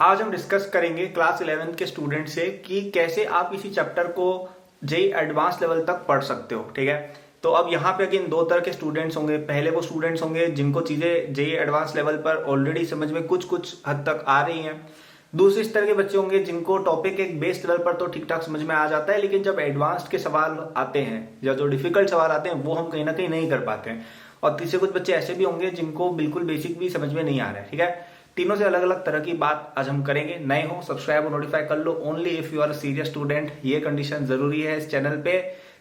आज हम डिस्कस करेंगे क्लास 11th के स्टूडेंट से कि कैसे आप किसी चैप्टर को जेई एडवांस लेवल तक पढ़ सकते हो। ठीक है, तो अब यहाँ पे अगेन दो तरह के स्टूडेंट्स होंगे। पहले वो स्टूडेंट्स होंगे जिनको चीजें जेई एडवांस लेवल पर ऑलरेडी समझ में कुछ कुछ हद तक आ रही हैं। दूसरे इस तरह के बच्चे होंगे जिनको टॉपिक एक बेस लेवल पर तो ठीक ठाक समझ में आ जाता है, लेकिन जब एडवांस्ड के सवाल आते हैं या जो डिफिकल्ट सवाल आते हैं वो हम कहीं ना कहीं नहीं कर पाते हैं। और तीसरे कुछ बच्चे ऐसे भी होंगे जिनको बिल्कुल बेसिक भी समझ में नहीं आ रहा है। ठीक है, तीनों से अलग अलग तरह की बात आज हम करेंगे। नए हो सब्सक्राइब और नोटिफाई कर लो, only if you are serious student. ये कंडीशन जरूरी है इस चैनल पे।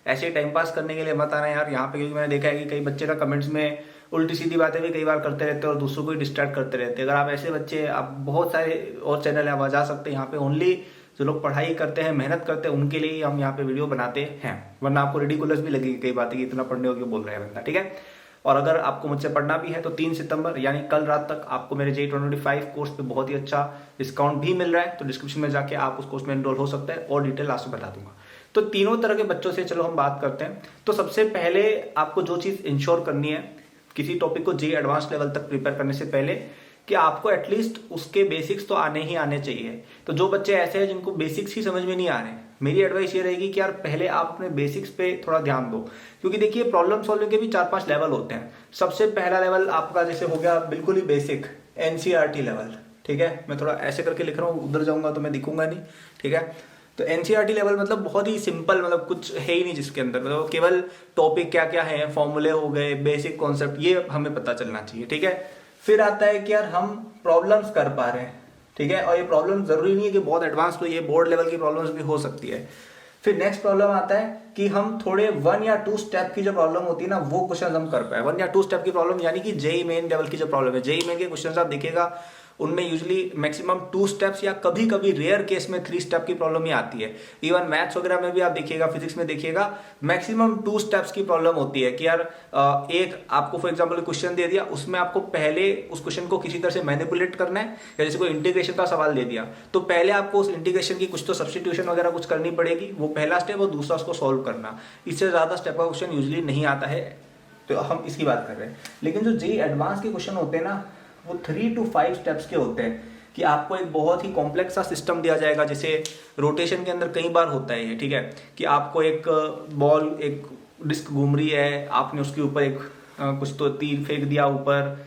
ऐसे टाइम पास करने के लिए मत आना यार यहाँ पे, क्योंकि मैंने देखा है कि कई बच्चे ना कमेंट्स में उल्टी सीधी बातें भी कई बार करते रहते हैं और दूसरों को ही डिस्ट्रैक्ट करते रहते हैं। अगर आप ऐसे बच्चे, आप बहुत सारे और चैनल है, आप जा सकते हैं यहाँ पे। ओनली जो लोग पढ़ाई करते हैं, मेहनत करते हैं, उनके लिए हम यहाँ पे वीडियो बनाते हैं, वरना आपको रिडिकुलस भी लगेगी कई बातें कि इतना पढ़ने हो क्यों बोल रहा है बंदा। ठीक है, और अगर आपको मुझसे पढ़ना भी है तो 3 सितंबर यानी कल रात तक आपको मेरे JEE 2025 कोर्स पे बहुत ही अच्छा डिस्काउंट भी मिल रहा है। तो डिस्क्रिप्शन में जाके आप उस कोर्स में एनरोल हो सकते हैं और डिटेल लास्ट में बता दूंगा। तो तीनों तरह के बच्चों से चलो हम बात करते हैं। तो सबसे पहले आपको जो चीज इंश्योर करनी है किसी टॉपिक को JEE एडवांस लेवल तक प्रिपेयर करने से पहले, कि आपको एटलीस्ट उसके बेसिक्स तो आने ही आने चाहिए। तो जो बच्चे ऐसे हैं जिनको बेसिक्स ही समझ में नहीं आ रहे, मेरी एडवाइस ये रहेगी कि यार पहले आप अपने बेसिक्स पे थोड़ा ध्यान दो। क्योंकि देखिए प्रॉब्लम सॉल्विंग के भी 4-5 लेवल होते हैं। सबसे पहला लेवल आपका जैसे हो गया बिल्कुल ही बेसिक NCERT लेवल। ठीक है, मैं थोड़ा ऐसे करके लिख रहा हूँ, उधर जाऊंगा तो मैं दिखूंगा नहीं। ठीक है, तो NCERT लेवल मतलब बहुत ही सिंपल, मतलब कुछ है ही नहीं जिसके अंदर, मतलब केवल टॉपिक क्या क्या है, फॉर्मूले हो गए, बेसिक कॉन्सेप्ट, ये हमें पता चलना चाहिए। ठीक है, फिर आता है कि यार हम प्रॉब्लम्स कर पा रहे हैं। ठीक है, और ये प्रॉब्लम जरूरी नहीं है कि बहुत एडवांस, तो ये बोर्ड लेवल की प्रॉब्लम्स भी हो सकती है। फिर नेक्स्ट प्रॉब्लम आता है कि हम थोड़े 1 या 2 स्टेप की जो प्रॉब्लम होती है ना, वो क्वेश्चन हम कर पाए। 1 या 2 स्टेप की प्रॉब्लम यानी कि JEE मेन लेवल की जो प्रॉब्लम है, JEE मेन के क्वेश्चन आप देखिएगा उनमें यूजली मैक्सिमम 2 स्टेप्स या कभी कभी रेयर केस में 3 स्टेप की प्रॉब्लम ही आती है। इवन मैथ्स वगैरह में भी आप देखिएगा, फिजिक्स में देखिएगा, मैक्सिमम 2 स्टेप्स की प्रॉब्लम होती है कि यार एक आपको फॉर एग्जांपल क्वेश्चन दे दिया, उसमें आपको पहले उस क्वेश्चन को किसी तरह से मैनिपुलेट करना है। या जैसे कोई इंटीग्रेशन का सवाल दे दिया तो पहले आपको उस इंटीग्रेशन की कुछ तो सब्स्टिट्यूशन वगैरह कुछ करनी पड़ेगी, वो पहला स्टेप, और दूसरा उसको सॉल्व करना। इससे ज्यादा स्टेप का क्वेश्चन यूजली नहीं आता है, तो हम इसकी बात कर रहे हैं। लेकिन जो JEE एडवांस के क्वेश्चन होते हैं ना, वो 3 to 5 स्टेप्स के होते हैं कि आपको एक बहुत ही कॉम्प्लेक्स सा सिस्टम दिया जाएगा। जैसे रोटेशन के अंदर कई बार होता है ये, ठीक है, कि आपको एक बॉल, एक डिस्क घूम रही है, आपने उसके ऊपर एक कुछ तो तीर फेंक दिया ऊपर,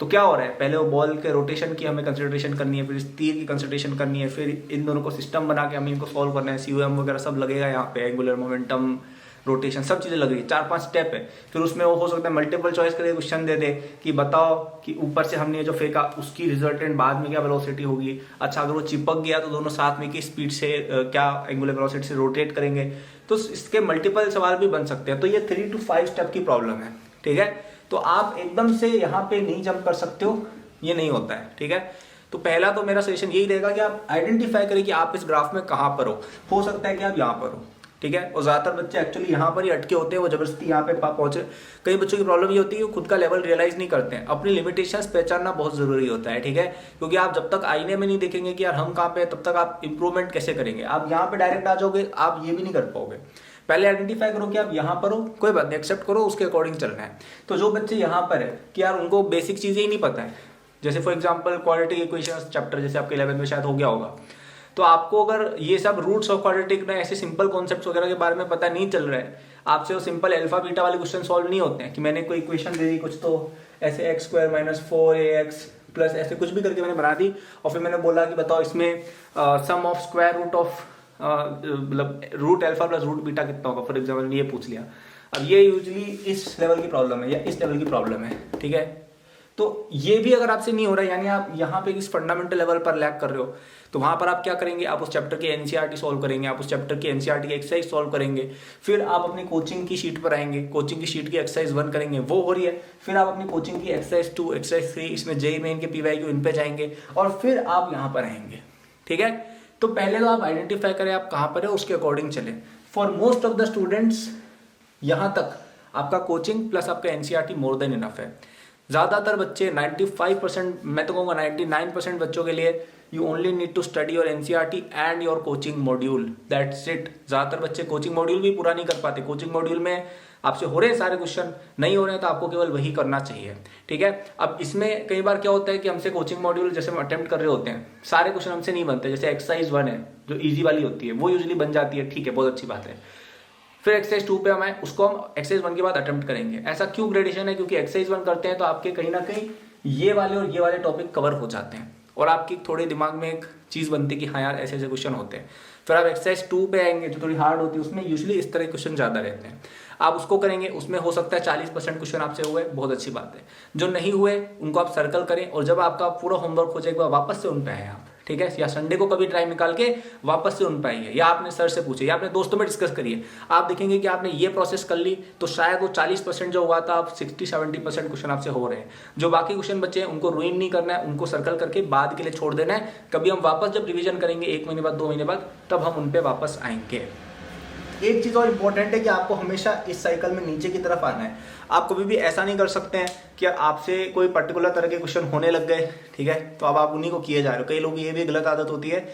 तो क्या हो रहा है, पहले वो बॉल के रोटेशन की हमें कंसिडरेशन करनी है, फिर इस तीर की कंसिडरेशन करनी है, फिर इन दोनों को सिस्टम बना के हमें इनको सॉल्व करना है। COM वगैरह सब लगेगा यहाँ पे, एंगुलर मोमेंटम, रोटेशन, सब चीजें लगेगी। 4-5 स्टेप है। फिर उसमें वो हो सकता है मल्टीपल चॉइस करके क्वेश्चन दे दे कि बताओ कि ऊपर से हमने जो फेंका उसकी रिजल्टेंट बाद में क्या वेलोसिटी होगी। अच्छा, अगर वो चिपक गया तो दोनों साथ में की स्पीड से क्या एंगुलर वेलोसिटी से रोटेट करेंगे। तो इसके मल्टीपल सवाल भी बन सकते हैं। तो ये 3 to 5 स्टेप की प्रॉब्लम है। ठीक है, तो आप एकदम से यहाँ पे नहीं जंप कर सकते हो, ये नहीं होता है। ठीक है, तो पहला तो मेरा सजेशन यही रहेगा कि आप आइडेंटिफाई करें कि आप इस ग्राफ में कहाँ पर हो सकता है कि आप यहाँ पर हो। ठीक है, और ज्यादातर बच्चे एक्चुअली यहाँ पर ही अटके होते हैं, वो जबरदस्ती यहाँ पे पहुंचे। कई बच्चों की प्रॉब्लम ये होती है कि खुद का लेवल रियलाइज नहीं करते हैं। अपनी लिमिटेशंस पहचानना बहुत जरूरी होता है। ठीक है, क्योंकि आप जब तक आईने में नहीं देखेंगे कि यार हम कहाँ पे, तब तक आप इंप्रूवमेंट कैसे करेंगे। आप यहाँ पे डायरेक्ट आ जाओगे, आप ये भी नहीं कर पाओगे। पहले आइडेंटिफाई करो कि आप यहाँ पर हो, कोई बात नहीं, एक्सेप्ट करो, उसके अकॉर्डिंग चलना है। तो जो बच्चे यहाँ पर है कि यार उनको बेसिक चीजें ही नहीं पता है, जैसे for example quadratic equations chapter जैसे आपके 11th में शायद हो गया होगा, तो आपको अगर ये सब रूट्स ऑफ क्वाड्रेटिक ना, ऐसे सिंपल कॉन्सेप्ट्स वगैरह के बारे में पता नहीं चल रहा है, आपसे वो सिंपल अल्फा बीटा वाले क्वेश्चन सॉल्व नहीं होते हैं कि मैंने कोई इक्वेशन दे दी कुछ तो ऐसे x² - 4ax प्लस ऐसे कुछ भी करके मैंने बना दी, और फिर मैंने बोला कि बताओ इसमें sum of square root of मतलब root alpha plus root beta कितना होगा, फॉर एग्जाम्पल ये पूछ लिया। अब ये यूजली इस लेवल की प्रॉब्लम है या इस लेवल की प्रॉब्लम है। ठीक है, तो ये भी अगर आपसे नहीं हो रहा है, यानी आप यहाँ पे इस फंडामेंटल लेवल पर लैग कर रहे हो, तो वहां पर आप क्या करेंगे, आप उस चैप्टर की NCERT सॉल्व करेंगे, आप उस चैप्टर की NCERT की एक्सरसाइज सॉल्व करेंगे। फिर आप अपनी कोचिंग की शीट पर आएंगे, कोचिंग की शीट की एक्सरसाइज 1 करेंगे, वो हो रही है। फिर आप अपनी कोचिंग की एक्सरसाइज 2, एक्सरसाइज 3, इसमें JEE मेन के PYQ इन पे जाएंगे, और फिर आप यहाँ पर आएंगे। ठीक है, तो पहले तो आप आइडेंटिफाई करें आप कहाँ पर है, उसके अकॉर्डिंग चले। For most of the students यहाँ तक आपका कोचिंग प्लस आपका NCERT मोर देन इनफ है। ज्यादातर बच्चे 95%, मैं तो कहूँगा 99% बच्चों के लिए you only need to study your NCERT and your coaching module, that's it. ज्यादातर बच्चे कोचिंग मॉड्यूल भी पूरा नहीं कर पाते। कोचिंग मॉड्यूल में आपसे हो रहे हैं सारे क्वेश्चन, नहीं हो रहे हैं तो आपको केवल वही करना चाहिए, ठीक है। अब इसमें कई बार क्या होता है कि हमसे कोचिंग मॉड्यूल जैसे हम अटेम्प्ट कर रहे होते हैं, सारे क्वेश्चन हमसे नहीं बनते। जैसे एक्सरसाइज 1 है जो इजी वाली होती है वो यूजुअली बन जाती है, ठीक है, बहुत अच्छी बात है। फिर एक्सरसाइज 2 पे हम आए, उसको हम एक्सरसाइज 1 के बाद अटेम्प्ट करेंगे। ऐसा क्यों ग्रेडेशन है? क्योंकि एक्सरसाइज 1 करते हैं तो आपके कहीं ना कहीं ये वाले और ये वाले टॉपिक कवर हो जाते हैं और आपकी थोड़े दिमाग में एक चीज बनती है कि हाँ यार ऐसे ऐसे क्वेश्चन होते हैं। फिर आप एक्सरसाइज 2 पे आएंगे जो थोड़ी हार्ड होती है, उसमें यूजुअली इस तरह के क्वेश्चन ज्यादा रहते हैं। आप उसको करेंगे, उसमें हो सकता है 40% क्वेश्चन आपसे हुए, बहुत अच्छी बात है। जो नहीं हुए उनको आप सर्कल करें और जब आपका पूरा होमवर्क हो जाएगा वापस से उन पे आए आप, ठीक है। या संडे को कभी टाइम निकाल के वापस से उन पे आइए, या आपने सर से पूछे या अपने दोस्तों में डिस्कस करिए। आप देखेंगे कि आपने ये प्रोसेस कर ली तो शायद वो 40% जो हुआ था आप 60-70% क्वेश्चन आपसे हो रहे हैं। जो बाकी क्वेश्चन बचे हैं उनको रुइन नहीं करना है, उनको सर्कल करके बाद के लिए छोड़ देना है। कभी हम वापस जब रिविजन करेंगे 1 महीने बाद 2 महीने बाद, तब हम उन पे वापस आएंगे। एक चीज और इंपॉर्टेंट है कि आपको हमेशा इस साइकिल में नीचे की तरफ आना है। आप कभी भी ऐसा नहीं कर सकते हैं कि आपसे कोई पर्टिकुलर तरह के क्वेश्चन होने लग गए, ठीक है, तो अब आप उन्हीं को किए जा रहे हो। कई लोग ये भी गलत आदत होती है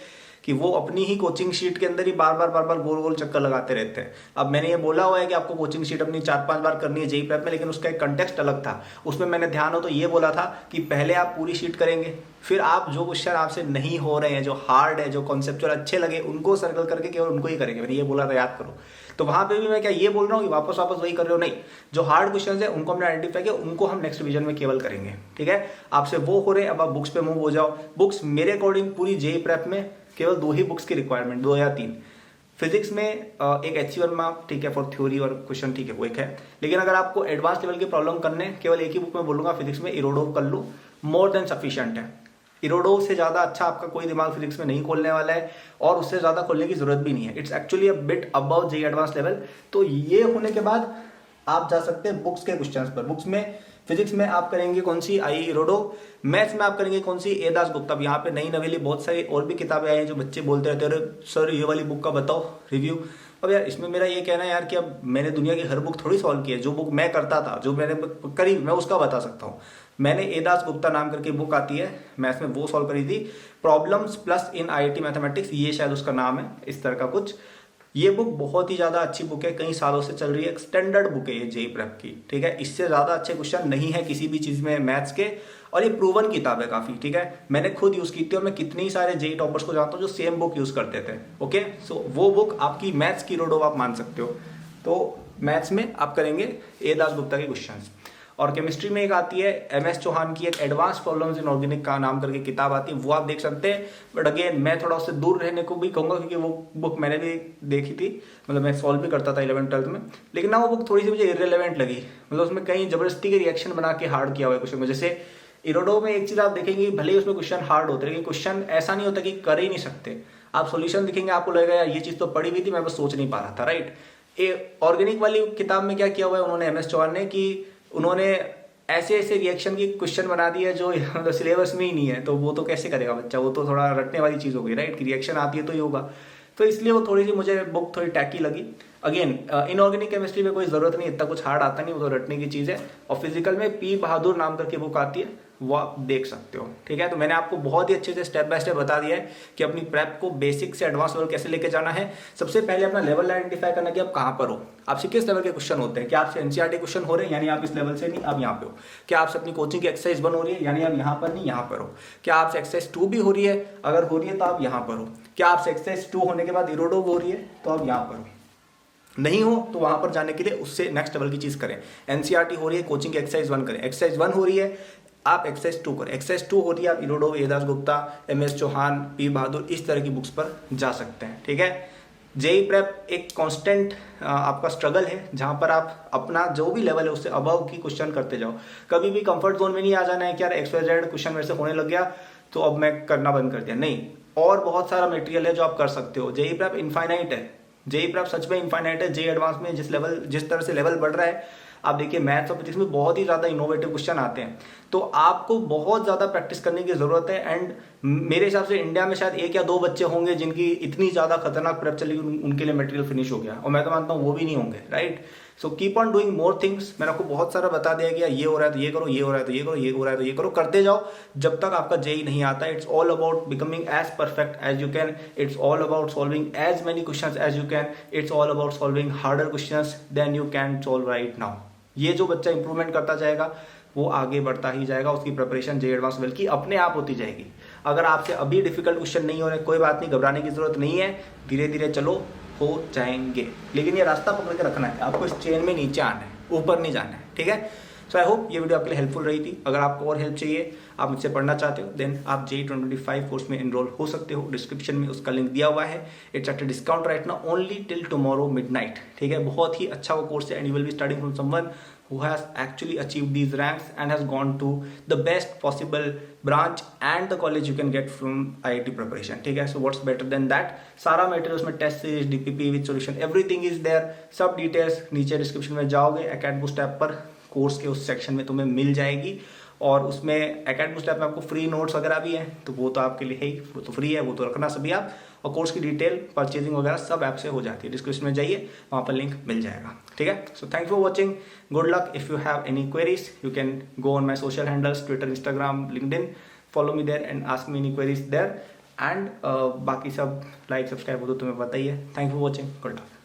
कि वो अपनी ही कोचिंग शीट के अंदर ही बार बार गोल गोल चक्कर लगाते रहते हैं। अब मैंने ये बोला हुआ है कि आपको कोचिंग शीट अपनी 4-5 बार करनी है जेईई प्रेप में, लेकिन उसका एक कंटेक्स्ट अलग था। उसमें मैंने ध्यान हो तो ये बोला था कि पहले आप पूरी शीट करेंगे, फिर आप जो क्वेश्चन आपसे नहीं हो रहे हैं, जो हार्ड है, जो कॉन्सेप्चुअल अच्छे लगे, उनको सर्कल करके केवल उनको ही करेंगे। मैंने ये बोला था, याद करो। तो वहां पे भी मैं क्या ये बोल रहा हूँ कि वापस वही कर रहे हो? नहीं, जो हार्ड क्वेश्चन है उनको हमने आइडेंटिफाई किया, उनको हम नेक्स्ट रिवीजन में केवल करेंगे, ठीक है। आपसे वो हो रहे, अब आप बुक्स पे मूव हो जाओ। बुक्स मेरे अकॉर्डिंग पूरी जेईई प्रेप में केवल 2 ही बुक्स की रिक्वायरमेंट, 2 या 3। फिजिक्स में एक HC वर्मा, ठीक है, फॉर थ्योरी और क्वेश्चन, ठीक है, वो एक है। लेकिन अगर आपको एडवांस लेवल की प्रॉब्लम करने, केवल एक ही बुक में बोलूंगा फिजिक्स में इरोडोव कर लो, मोर देन सफिशिएंट है। इरोडोव से ज्यादा अच्छा आपका कोई दिमाग फिजिक्स में नहीं खोलने वाला है और उससे ज्यादा खोलने की जरूरत भी नहीं है। It's actually a bit above JEE advance level. तो ये होने के बाद आप जा सकते हैं बुक्स के क्वेश्चंस पर। बुक्स में फिजिक्स में आप करेंगे कौन सी? आई इरोडोव। मैथ्स में आप करेंगे कौन सी? ए दासगुप्ता। अब यहाँ पे नई नवेली बहुत सारी और भी किताबें आई हैं जो बच्चे बोलते रहते हैं, सर ये वाली बुक का बताओ रिव्यू। अब यार इसमें मेरा ये कहना है यार कि अब मैंने दुनिया की हर बुक थोड़ी सॉल्व की है। जो बुक मैं करता था, जो मैंने करी, मैं उसका बता सकता हूँ। मैंने ए दासगुप्ता नाम करके बुक आती है मैथ्स में, वो सॉल्व करी थी। प्रॉब्लम्स प्लस इन IIT मैथमेटिक्स, ये शायद उसका नाम है, इस तरह का कुछ। ये बुक बहुत ही ज्यादा अच्छी बुक है, कई सालों से चल रही है, स्टैंडर्ड बुक है ये जेईई प्रेप की, ठीक है। इससे ज्यादा अच्छे क्वेश्चन नहीं है किसी भी चीज में मैथ्स के, और ये प्रूवन किताब है काफी, ठीक है। मैंने खुद यूज की थी और मैं कितने ही सारे जेईई टॉपर्स को जानता हूँ जो सेम बुक यूज करते थे, ओके। सो वो बुक आपकी मैथ्स की इरोडोव आप मान सकते हो। तो मैथ्स में आप करेंगे ए दासगुप्ता के क्वेश्चंस। और केमिस्ट्री में एक आती है MS चौहान की, एक एडवांस प्रॉब्लम्स इन ऑर्गेनिक का नाम करके किताब आती है, वो आप देख सकते हैं। बट अगेन मैं थोड़ा उससे दूर रहने को भी कहूंगा क्योंकि वो बुक मैंने भी देखी थी, मतलब मैं सॉल्व भी करता था 11th-12th में, लेकिन ना वो बुक थोड़ी सी मुझे इररिलेवेंट लगी। मतलब उसमें कहीं जबरदस्ती के रिएक्शन बना के हार्ड किया हुआ है क्वेश्चन को। जैसे इरोडोव में एक चीज आप देखेंगे, भले ही उसमें क्वेश्चन हार्ड होते हैं, लेकिन क्वेश्चन ऐसा नहीं होता कि कर ही नहीं सकते। आप सोल्यूशन दिखेंगे, आपको लगेगा यार ये चीज तो पढ़ी हुई थी, मैं बस सोच नहीं पा रहा था, राइट। ऑर्गेनिक वाली किताब में क्या किया हुआ है उन्होंने, MS चौहान ने, कि उन्होंने ऐसे ऐसे रिएक्शन की क्वेश्चन बना दिया जो सिलेबस में ही नहीं है। तो वो तो कैसे करेगा बच्चा, वो तो थोड़ा रटने वाली चीज हो गई, राइट, कि रिएक्शन आती है तो ही होगा। तो इसलिए वो थोड़ी सी मुझे बुक थोड़ी टैकी लगी। अगेन इनऑर्गेनिक केमिस्ट्री में कोई जरूरत नहीं, इतना कुछ हार्ड आता नहीं, वो तो रटने की चीज है। और फिजिकल में P बहादुर नाम करके बुक आती है, वो आप देख सकते हो, ठीक है। तो मैंने आपको बहुत ही अच्छे से स्टेप बाय स्टेप बता दिया है कि अपनी प्रेप को बेसिक से एडवांस लेवल कैसे लेके जाना है। सबसे पहले अपना लेवल आइडेंटिफाई करना कि आप कहाँ पर हो, आपसे किस लेवल के क्वेश्चन होते हैं। क्या आपसे NCERT क्वेश्चन हो रहे हैं, यानी आप इस लेवल से नहीं, आप यहाँ पे हो। क्या आपसे अपनी कोचिंग की एक्सरसाइज 1 हो रही है, यानी आप यहाँ पर नहीं, यहाँ पर हो। क्या आपसे एक्सरसाइज 2 भी हो रही है, अगर हो रही है तो आप यहाँ पर हो। क्या आपसे एक्सरसाइज 2 होने के बाद इरोडोव हो रही है तो आप यहाँ पर हो। नहीं हो तो वहां पर जाने के लिए उससे नेक्स्ट लेवल की चीज करें। NCERT हो रही है, कोचिंग की एक्सरसाइज 1 करें। एक्सरसाइज 1 हो रही है, आप एक्सरसाइज 2 करें। एक्सरसाइज 2 हो रही है, आप इरोडोव, ए दासगुप्ता, MS चौहान, P बहादुर, इस तरह की बुक्स पर जा सकते हैं, ठीक है। जेईई प्रेप एक कांस्टेंट आपका स्ट्रगल है, जहां पर आप अपना जो भी लेवल है उससे अबव की क्वेश्चन करते जाओ। कभी भी कंफर्ट जोन में नहीं आ जाना है कि यार XYZ क्वेश्चन मेरे से होने लग गया तो अब मैं करना बंद कर दिया, नहीं। और बहुत सारा मटेरियल है जो आप कर सकते हो। जेईई प्रेप इनफाइनाइट है, जेईई प्रेप सच में इनफाइनाइट है। जेईई एडवांस में जिस तरह से लेवल बढ़ रहा है, आप देखिए मैथ्स और फिजिक्स में बहुत ही ज्यादा इनोवेटिव क्वेश्चन आते हैं, तो आपको बहुत ज्यादा प्रैक्टिस करने की जरूरत है। एंड मेरे हिसाब से इंडिया में शायद 1 या 2 बच्चे होंगे जिनकी इतनी ज्यादा खतरनाक प्रेप चली उनके लिए मटेरियल फिनिश हो गया, और मैं तो मानता हूँ वो भी नहीं होंगे, right. So keep on doing more things. मैंने आपको बहुत सारा बता दिया कि ये हो रहा है तो ये करो, ये हो रहा है तो ये करो, ये हो रहा है तो ये करो, करते जाओ जब तक आपका जेई नहीं आता। It's all about becoming as perfect as you can, it's all about solving as many questions as you can, it's all about solving harder questions than you can solve right now. ये जो बच्चा improvement करता जाएगा वो आगे बढ़ता ही जाएगा, उसकी प्रिपरेशन जेई एडवांस लेवल की अपने आप होती जाएगी। अगर आपसे अभी डिफिकल्ट क्वेश्चन नहीं हो रहे, कोई बात नहीं, घबराने की जरूरत नहीं है, धीरे धीरे चलो, हो जाएंगे। लेकिन ये रास्ता पकड़ के रखना है, आपको इस चेन में नीचे आना है, ऊपर नहीं जाना है, ठीक है। सो आई होप ये वीडियो आपके लिए हेल्पफुल रही थी। अगर आपको और हेल्प चाहिए, आप मुझसे पढ़ना चाहते हो, देन आप JEE 2025 कोर्स में एनरोल हो सकते हो। डिस्क्रिप्शन में उसका लिंक दिया हुआ है। It's at a discount right now only till tomorrow midnight, ठीक है। बहुत ही अच्छा वो कोर्स है and you will be studying from someone who has actually achieved these ranks and has gone to the best possible branch and the college you can get from IIT preparation, ठीक है। So what's better than that? सारा material उसमें, test series, DPP with solution, everything is there. सब details नीचे description में जाओगे, एकेडबूस्ट app पर course के उस सेक्शन में तुम्हें मिल जाएगी। और उसमें एकेडबूस्ट ऐप में आपको फ्री नोट्स वगैरह भी हैं, तो वो तो आपके लिए है ही, वो तो फ्री है, वो तो रखना सभी आप। और कोर्स की डिटेल, परचेजिंग वगैरह सब ऐप से हो जाती है। डिस्क्रिप्शन में जाइए, वहाँ पर लिंक मिल जाएगा, ठीक है। So thanks for watching, good luck. If you have any queries you can go on my social handles, Twitter, Instagram, LinkedIn, follow me there and ask me any queries there. And बाकी सब like subscribe हो तो तुम्हें पता ही है। Thank for watching, good luck.